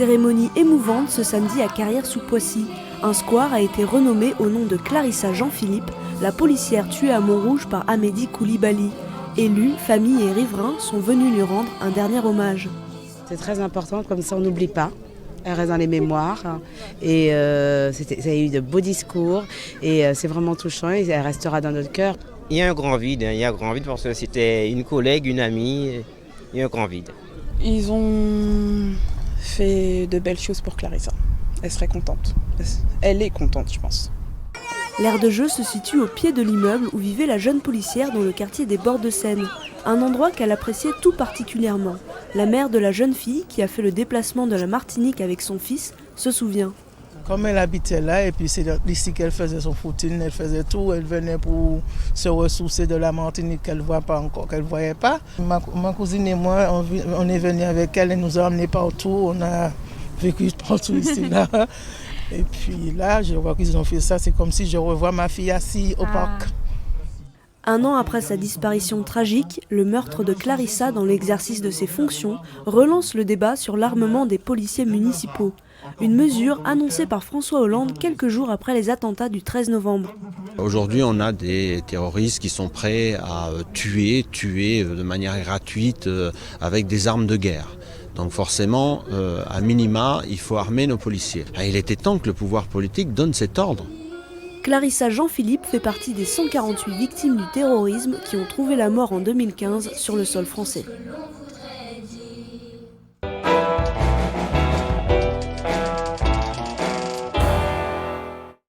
Cérémonie émouvante ce samedi à Carrières-sous-Poissy. Un square a été renommé au nom de Clarissa Jean-Philippe, la policière tuée à Montrouge par Amédi Koulibaly. Élus, familles et riverains sont venus lui rendre un dernier hommage. C'est très important, comme ça on n'oublie pas. Elle reste dans les mémoires et ça a eu de beaux discours et c'est vraiment touchant et elle restera dans notre cœur. Il y a un grand vide, parce que c'était une collègue, une amie, il y a un grand vide. Ils ont fait de belles choses pour Clarissa. Elle serait contente. Elle est contente, je pense. L'aire de jeu se situe au pied de l'immeuble où vivait la jeune policière dans le quartier des Bords de Seine. Un endroit qu'elle appréciait tout particulièrement. La mère de la jeune fille, qui a fait le déplacement de la Martinique avec son fils, se souvient. Comme elle habitait là, et puis c'est ici qu'elle faisait son footing, elle faisait tout. Elle venait pour se ressourcer de la Martinique qu'elle ne voit pas encore, qu'elle ne voyait pas. Ma cousine et moi, on est venus avec elle, elle nous a emmenés partout. On a vécu partout ici, là. Et puis là, je vois qu'ils ont fait ça. C'est comme si je revois ma fille assise au parc. Un an après sa disparition tragique, le meurtre de Clarissa dans l'exercice de ses fonctions relance le débat sur l'armement des policiers municipaux. Une mesure annoncée par François Hollande quelques jours après les attentats du 13 novembre. Aujourd'hui, on a des terroristes qui sont prêts à tuer de manière gratuite avec des armes de guerre. Donc forcément, à minima, il faut armer nos policiers. Il était temps que le pouvoir politique donne cet ordre. Clarissa Jean-Philippe fait partie des 148 victimes du terrorisme qui ont trouvé la mort en 2015 sur le sol français.